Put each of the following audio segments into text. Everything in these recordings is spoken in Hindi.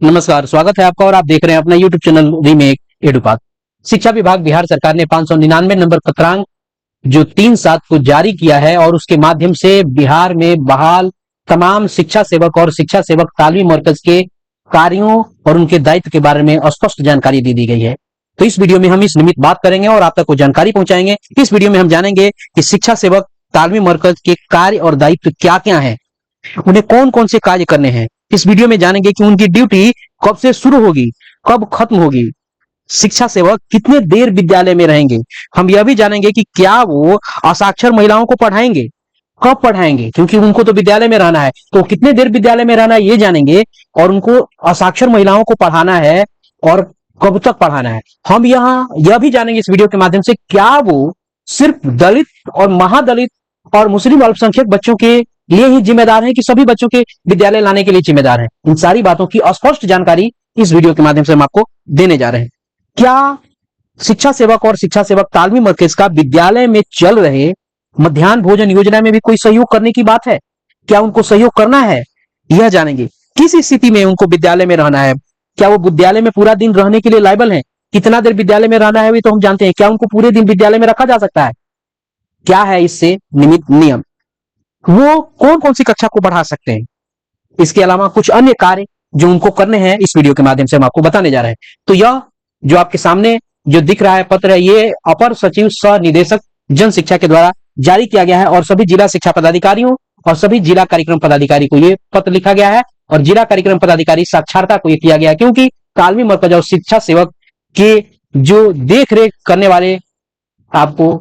नमस्कार, स्वागत है आपका और आप देख रहे हैं अपना YouTube चैनल रीमेक एडुपाथ। शिक्षा विभाग बिहार सरकार ने 599 नंबर पत्रांक जो 3/7 को जारी किया है और उसके माध्यम से बिहार में बहाल तमाम शिक्षा सेवक और शिक्षा सेवक तालीमी मरकज के कार्यों और उनके दायित्व के बारे में स्पष्ट जानकारी दे दी गई है। तो इस वीडियो में हम इस निमित्त बात करेंगे और आप तक वो जानकारी पहुंचाएंगे। इस वीडियो में हम जानेंगे कि शिक्षा सेवक तालीमी मरकज के कार्य और दायित्व क्या क्या है, उन्हें कौन कौन से कार्य करने हैं। इस वीडियो में जानेंगे कि उनकी ड्यूटी कब से शुरू होगी, कब खत्म होगी, शिक्षा सेवक कितने देर विद्यालय में रहेंगे। हम यह भी जानेंगे कि क्या वो असाक्षर महिलाओं को पढ़ाएंगे, कब पढ़ाएंगे, क्योंकि उनको तो विद्यालय में रहना है, तो कितने देर विद्यालय में रहना है ये जानेंगे। और उनको असाक्षर महिलाओं को पढ़ाना है और कब तक पढ़ाना है। हम यहाँ यह भी जानेंगे इस वीडियो के माध्यम से क्या वो सिर्फ दलित और महादलित और मुस्लिम अल्पसंख्यक बच्चों के लिए ही जिम्मेदार है कि सभी बच्चों के विद्यालय लाने के लिए जिम्मेदार है। इन सारी बातों की स्पष्ट जानकारी इस वीडियो के माध्यम से हम आपको देने जा रहे हैं। क्या शिक्षा सेवक और शिक्षा सेवक तालमी मरकज का विद्यालय में चल रहे मध्याह्न भोजन योजना में भी कोई सहयोग करने की बात है? क्या उनको सहयोग करना है, यह जानेंगे। किस स्थिति में उनको विद्यालय में रहना है, क्या वो विद्यालय में पूरा दिन रहने के लिए लायबल है, कितना देर विद्यालय में रहना है भी तो हम जानते हैं। क्या उनको पूरे दिन विद्यालय में रखा जा सकता है, क्या है इससे निमित्त नियम, वो कौन कौन सी कक्षा को बढ़ा सकते हैं, इसके अलावा कुछ अन्य कार्य जो उनको करने हैं इस वीडियो के माध्यम से हम आपको बताने जा रहे हैं। तो यह जो आपके सामने जो दिख रहा है पत्र है, ये अपर सचिव सह निदेशक जन शिक्षा के द्वारा जारी किया गया है और सभी जिला शिक्षा पदाधिकारियों और सभी जिला कार्यक्रम पदाधिकारी को ये पत्र लिखा गया है और जिला कार्यक्रम पदाधिकारी साक्षरता को ये किया गया है, क्योंकि तालमी मरकज और शिक्षा सेवक के जो देख रेख करने वाले आपको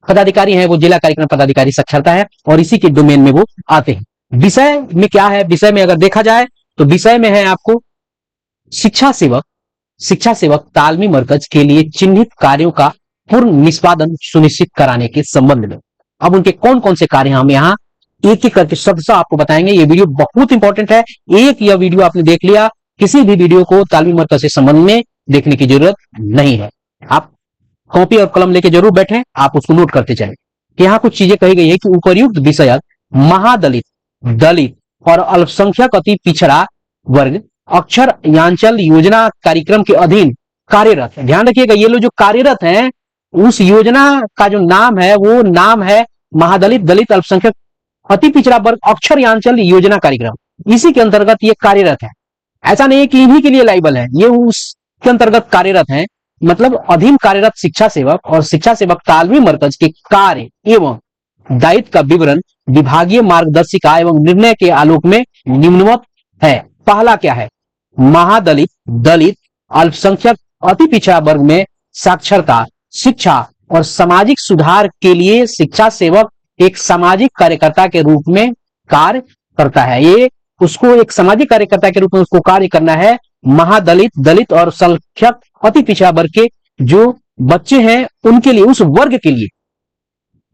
पदाधिकारी हैं वो जिला कार्यक्रम पदाधिकारी साक्षरता है और इसी के डोमेन में वो आते हैं। विषय में क्या है, विषय में अगर देखा जाए तो विषय में है आपको शिक्षा सेवक तालमी मरकज के लिए चिन्हित कार्यों का पूर्ण निष्पादन सुनिश्चित कराने के संबंध में। अब उनके कौन कौन से कार्य हम यहाँ एक एक करके शब्द आपको बताएंगे। ये वीडियो बहुत इंपॉर्टेंट है। एक यह वीडियो आपने देख लिया, किसी भी वीडियो को तालमी मरकज से संबंध में देखने की जरूरत नहीं है। आप कॉपी और कलम लेके जरूर बैठे, आप उसको नोट करते चले। यहाँ कुछ चीजें कही गई है कि उपर्युक्त विषय महादलित, दलित और अल्पसंख्यक अति पिछड़ा वर्ग अक्षर यांचल योजना कार्यक्रम के अधीन कार्यरत। ध्यान रखिएगा, ये लोग जो कार्यरत हैं उस योजना का जो नाम है वो नाम है महादलित, दलित, अल्पसंख्यक अति पिछड़ा वर्ग अक्षर यांचल योजना कार्यक्रम। इसी के अंतर्गत ये कार्यरत है। ऐसा नहीं है कि इन्हीं के लिए लाइबल है, ये उसके अंतर्गत कार्यरत है। मतलब अधीन कार्यरत शिक्षा सेवक और शिक्षा सेवक तालमी मरकज के कार्य एवं दायित्व का विवरण विभागीय मार्गदर्शिका एवं निर्णय के आलोक में निम्नवत है। पहला क्या है, महादलित, दलित, अल्पसंख्यक अति पिछड़ा वर्ग में साक्षरता, शिक्षा और सामाजिक सुधार के लिए शिक्षा सेवक एक सामाजिक कार्यकर्ता के रूप में कार्य करता है। ये उसको एक सामाजिक कार्यकर्ता के रूप में उसको कार्य करना है। महादलित, दलित और अल्पसंख्यक अति पिछड़ा वर्ग के जो बच्चे हैं उनके लिए, उस वर्ग के लिए,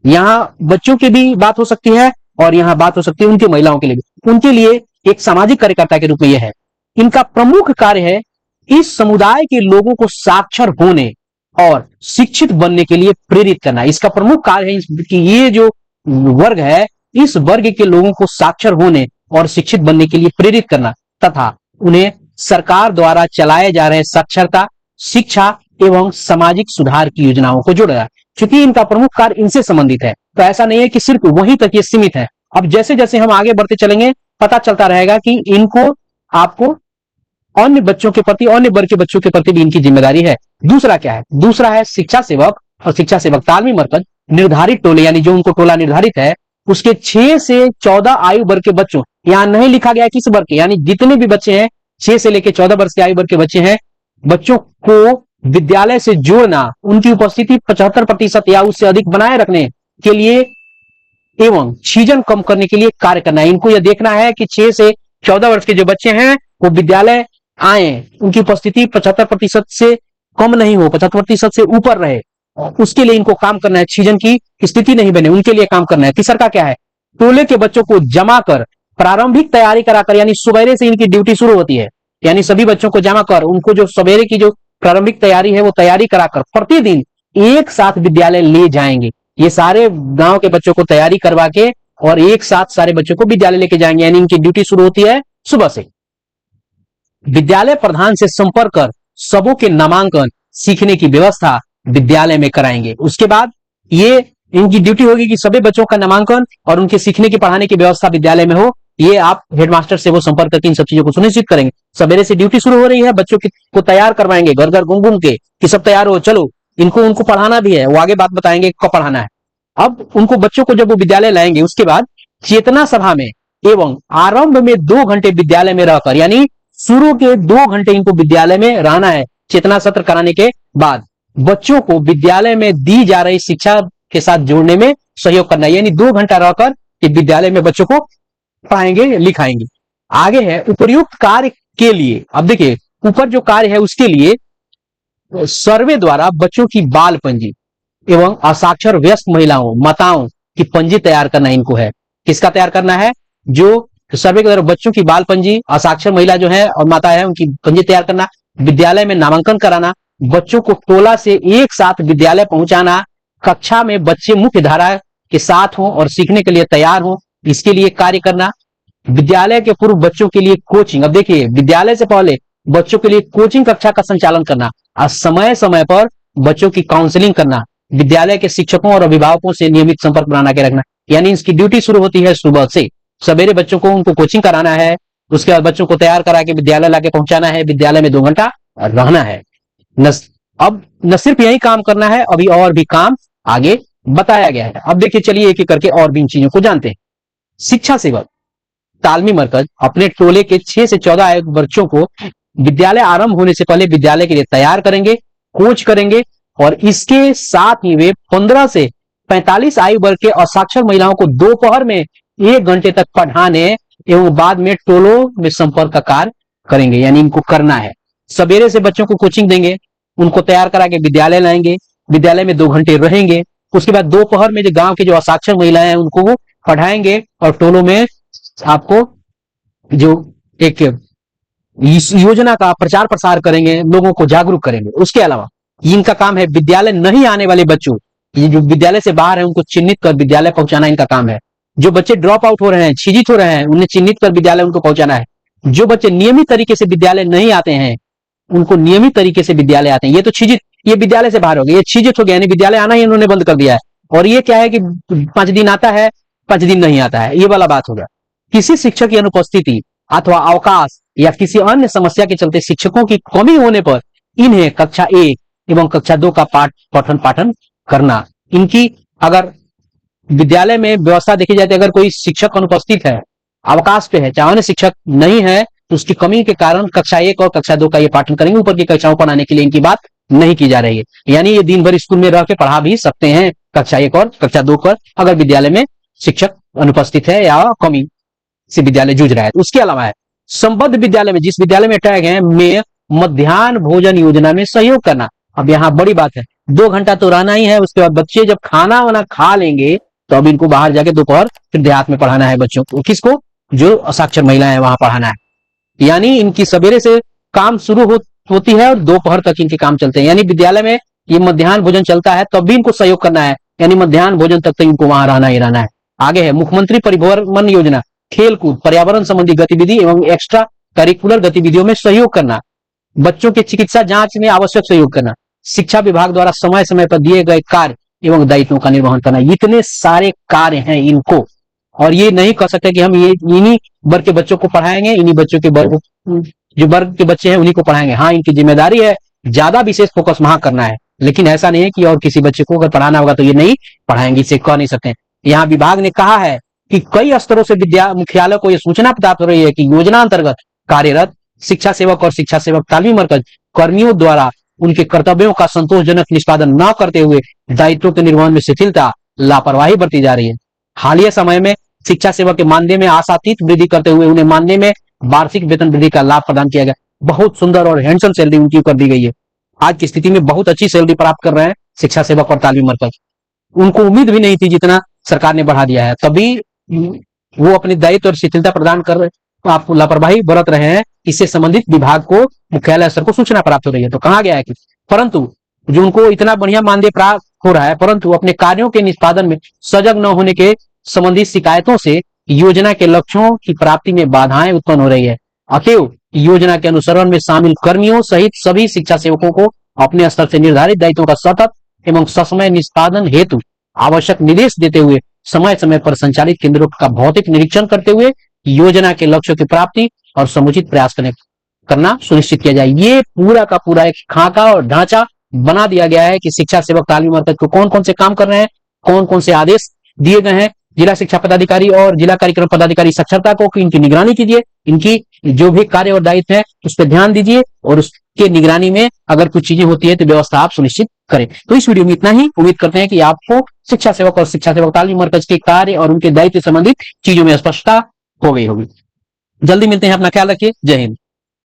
यहां बच्चों की भी बात हो सकती है और यहां बात हो सकती है उनकी महिलाओं के लिए भी, उनके लिए एक सामाजिक कार्यकर्ता के रूप में यह है। इनका प्रमुख कार्य है इस समुदाय के लोगों को साक्षर होने और शिक्षित बनने के लिए प्रेरित करना। इसका प्रमुख कार्य है कि ये जो वर्ग है इस वर्ग के लोगों को साक्षर होने और शिक्षित बनने के लिए प्रेरित करना तथा उन्हें सरकार द्वारा चलाए जा रहे साक्षरता, शिक्षा एवं सामाजिक सुधार की योजनाओं को जोड़ा। क्योंकि इनका प्रमुख कार्य इनसे संबंधित है, तो ऐसा नहीं है कि सिर्फ वहीं तक ये सीमित है। अब जैसे जैसे हम आगे बढ़ते चलेंगे पता चलता रहेगा कि इनको आपको अन्य बच्चों के प्रति, अन्य वर्ग के बच्चों के प्रति भी इनकी जिम्मेदारी है। दूसरा क्या है, दूसरा है शिक्षा सेवक और शिक्षा सेवक तालमी मरकज निर्धारित टोले, यानी जो उनको टोला निर्धारित है उसके 6 से 14 आयु वर्ग के बच्चों, यहां नहीं लिखा गया किस वर्ग के, यानी जितने भी बच्चे हैं 6 से लेकर 14 वर्ष के आयु वर्ग के बच्चे हैं, बच्चों को विद्यालय से जोड़ना, उनकी उपस्थिति 75% या उससे अधिक बनाए रखने के लिए एवं छीजन कम करने के लिए कार्य करना है। इनको यह देखना है कि 6 से 14 वर्ष के जो बच्चे हैं वो विद्यालय आए, उनकी उपस्थिति 75% से कम नहीं हो, 75% से ऊपर रहे, उसके लिए इनको काम करना है। छीजन की स्थिति नहीं बने, उनके लिए काम करना है। तीसरा का क्या है, टोले के बच्चों को जमा कर प्रारंभिक तैयारी कराकर, यानी सुबह से इनकी ड्यूटी शुरू होती है, यानी सभी बच्चों को जमा कर उनको जो सवेरे की जो प्रारंभिक तैयारी है वो तैयारी कराकर प्रतिदिन एक साथ विद्यालय ले जाएंगे। ये सारे गांव के बच्चों को तैयारी करवा के और एक साथ सारे बच्चों को विद्यालय लेके जाएंगे, यानी इनकी ड्यूटी शुरू होती है सुबह से। विद्यालय प्रधान से संपर्क कर सबों के नामांकन सीखने की व्यवस्था विद्यालय में कराएंगे। उसके बाद ये इनकी ड्यूटी होगी कि सभी बच्चों का नामांकन और उनके सीखने की पढ़ाने की व्यवस्था विद्यालय में हो। ये आप हेडमास्टर से वो संपर्क करके इन सब चीजों को सुनिश्चित करेंगे। सवेरे से ड्यूटी शुरू हो रही है, बच्चों को तैयार करवाएंगे घर घर घूम घूम के कि सब तैयार हो, चलो इनको उनको पढ़ाना भी है, वो आगे बात बताएंगे कब पढ़ाना है। अब उनको बच्चों को जब वो विद्यालय लाएंगे, उसके बाद चेतना सभा में एवं आरंभ में 2 घंटे विद्यालय में रहकर, यानी शुरू के 2 घंटे इनको विद्यालय में रहना है। चेतना सत्र कराने के बाद बच्चों को विद्यालय में दी जा रही शिक्षा के साथ जोड़ने में सहयोग करना है, यानी 2 घंटा रहकर विद्यालय में बच्चों को पढ़ाएंगे लिखाएंगे। आगे है उपर्युक्त कार्य के लिए। अब देखिए ऊपर जो कार्य है उसके लिए सर्वे द्वारा बच्चों की बाल पंजी एवं असाक्षर वयस्क महिलाओं माताओं की पंजी तैयार करना इनको है। किसका तैयार करना है? जो सर्वे के द्वारा बच्चों की बाल पंजी, असाक्षर महिला जो है और माता है उनकी पंजी तैयार करना, विद्यालय में नामांकन कराना, बच्चों को टोला से एक साथ विद्यालय पहुंचाना, कक्षा में बच्चे मुख्य धारा के साथ हों और सीखने के लिए तैयार हों, इसके लिए कार्य करना। विद्यालय के पूर्व बच्चों के लिए कोचिंग, अब देखिए विद्यालय से पहले बच्चों के लिए कोचिंग कक्षा का संचालन करना और समय समय पर बच्चों की काउंसलिंग करना, विद्यालय के शिक्षकों और अभिभावकों से नियमित संपर्क बना के रखना। यानी इसकी ड्यूटी शुरू होती है सुबह से, सवेरे बच्चों को उनको कोचिंग कराना है, उसके बाद बच्चों को तैयार करा के विद्यालय लाके पहुंचाना है, विद्यालय में 2 घंटा रहना है। अब न सिर्फ यही काम करना है, अभी और भी काम आगे बताया गया है। अब देखिए चलिए एक एक करके और भी इन चीजों को जानते हैं। शिक्षा सेवक तालमी मरकज अपने टोले के 6 से 14 आयु बच्चों को विद्यालय आरंभ होने से पहले विद्यालय के लिए तैयार करेंगे, कोच करेंगे और इसके साथ ही वे 15 से 45 आयु वर्ग के असाक्षर महिलाओं को दोपहर में 1 घंटे तक पढ़ाने एवं बाद में टोलों में संपर्क का कार्य करेंगे। यानी इनको करना है, सवेरे से बच्चों को कोचिंग देंगे, उनको तैयार करा के विद्यालय लाएंगे, विद्यालय में 2 घंटे रहेंगे, उसके बाद दोपहर में जो गांव के जो असाक्षर महिलाएं हैं उनको वो पढ़ाएंगे और टोलों में आपको जो एक योजना का प्रचार प्रसार करेंगे, लोगों को जागरूक करेंगे। उसके अलावा इनका काम है विद्यालय नहीं आने वाले बच्चों, ये जो विद्यालय से बाहर है उनको चिन्हित कर विद्यालय पहुंचाना इनका काम है। जो बच्चे ड्रॉप आउट हो रहे हैं, छिजित हो रहे हैं, उन्हें चिन्हित कर विद्यालय उनको पहुंचाना है। जो बच्चे नियमित तरीके से विद्यालय नहीं आते हैं उनको नियमित तरीके से विद्यालय आते हैं। ये तो छिजित, ये विद्यालय से बाहर हो गए, ये छिजित हो गया, यानी विद्यालय आना ही उन्होंने बंद कर दिया है। और ये क्या है कि 5 दिन आता है 5 दिन नहीं आता है, ये वाला बात होगा। किसी शिक्षक की अनुपस्थिति अथवा अवकाश या किसी अन्य समस्या के चलते शिक्षकों की कमी होने पर इन्हें कक्षा 1 एवं कक्षा 2 का पठन पाठन करना। इनकी अगर विद्यालय में व्यवस्था देखी जाए तो अगर कोई शिक्षक अनुपस्थित है, अवकाश पे है, चाहे अन्य शिक्षक नहीं है, तो उसकी कमी के कारण कक्षा 1 और कक्षा 2 का ये पाठन करेंगे। ऊपर की कक्षाओं पढ़ाने के लिए इनकी बात नहीं की जा रही है। यानी ये दिन भर स्कूल में रह के पढ़ा भी सकते हैं कक्षा 1 और कक्षा 2 पर, अगर विद्यालय में शिक्षक अनुपस्थित है या कमी से विद्यालय जूझ रहा है। उसके अलावा है संबद्ध विद्यालय में, जिस विद्यालय में टैग है, में मध्याह्न भोजन योजना में सहयोग करना। अब यहाँ बड़ी बात है, 2 घंटा तो रहना ही है, उसके बाद बच्चे जब खाना वाना खा लेंगे तो अब इनको बाहर जाके दोपहर फिर देहात में पढ़ाना है बच्चों को। किसको? जो असाक्षर महिला है वहां पढ़ाना है। यानी इनकी सवेरे से काम शुरू होती है और दोपहर तक इनके काम चलते हैं। यानी विद्यालय में ये मध्याह्न भोजन चलता है तब भी इनको सहयोग करना है, यानी मध्याह्न भोजन तक तो इनको वहां रहना ही रहना है। आगे है मुख्यमंत्री परिभ्रमण योजना, खेलकूद, पर्यावरण संबंधी गतिविधि एवं एक्स्ट्रा करिकुलर गतिविधियों में सहयोग करना, बच्चों के चिकित्सा जांच में आवश्यक सहयोग करना, शिक्षा विभाग द्वारा समय समय पर दिए गए कार्य एवं दायित्वों का निर्वहन करना। इतने सारे कार्य हैं इनको, और ये नहीं कर सकते कि हम ये इन्हीं वर्ग के बच्चों को पढ़ाएंगे, इन्हीं बच्चों के वर्ग जो वर्ग के बच्चे हैं उन्हीं को पढ़ाएंगे। हाँ, इनकी जिम्मेदारी है ज्यादा विशेष फोकस वहां करना है, लेकिन ऐसा नहीं है कि और किसी बच्चे को अगर पढ़ाना होगा तो ये नहीं पढ़ाएंगे, इसे कह नहीं सकते। यहाँ विभाग ने कहा है कि कई स्तरों से मुख्यालय को यह सूचना प्राप्त हो रही है कि योजना अंतर्गत कार्यरत शिक्षा सेवक और शिक्षा सेवक तालीम मरकज कर्मियों द्वारा उनके कर्तव्यों का संतोषजनक निष्पादन न करते हुए दायित्वों के निर्वहन में शिथिलता, लापरवाही बरती जा रही है। हालिया समय में शिक्षा सेवक के मानदेय में आशातीत वृद्धि करते हुए उन्हें मानदेय में वार्षिक वेतन वृद्धि का लाभ प्रदान किया गया। बहुत सुंदर और हैंडसम सैलरी उनकी कर दी गई है। आज की स्थिति में बहुत अच्छी सैलरी प्राप्त कर रहे हैं शिक्षा सेवक और तालीम मरकज। उनको उम्मीद भी नहीं थी जितना सरकार ने बढ़ा दिया है, तभी वो अपने दायित्व और शिथिलता प्रदान कर आप लापरवाही बरत रहे हैं। इससे संबंधित विभाग को मुख्यालय स्तर को सूचना प्राप्त हो रही है। तो कहा गया है कि परंतु जो उनको इतना बढ़िया मानदेय प्राप्त हो रहा है, परंतु अपने कार्यों के निष्पादन में सजग न होने के संबंधित शिकायतों से योजना के लक्ष्यों की प्राप्ति में बाधाएं उत्पन्न हो रही है। अतएव योजना के अनुसरण में शामिल कर्मियों सहित सभी शिक्षा सेवकों को अपने स्तर से निर्धारित दायित्वों का सतत एवं ससमय निष्पादन हेतु आवश्यक निर्देश देते हुए समय समय पर संचालित केंद्रों का भौतिक निरीक्षण करते हुए योजना के लक्ष्यों की प्राप्ति और समुचित प्रयास करना सुनिश्चित किया जाए। ये पूरा का पूरा एक खाका और ढांचा बना दिया गया है कि शिक्षा सेवक तालीमी मरकज को कौन कौन से काम कर रहे हैं, कौन कौन से आदेश दिए गए हैं। जिला शिक्षा पदाधिकारी और जिला कार्यक्रम पदाधिकारी साक्षरता को इनकी निगरानी कीजिए, इनकी जो भी कार्य और दायित्व है उस पर ध्यान दीजिए और उसके निगरानी में अगर कुछ चीजें होती है तो व्यवस्था आप सुनिश्चित करें। तो इस वीडियो में इतना ही। उम्मीद करते हैं कि आपको शिक्षा सेवक और शिक्षा सेवक तालीम मरकज के कार्य और उनके दायित्व संबंधित चीजों में स्पष्टता हो गई होगी। जल्दी मिलते हैं, अपना ख्याल रखिए। जय हिंद।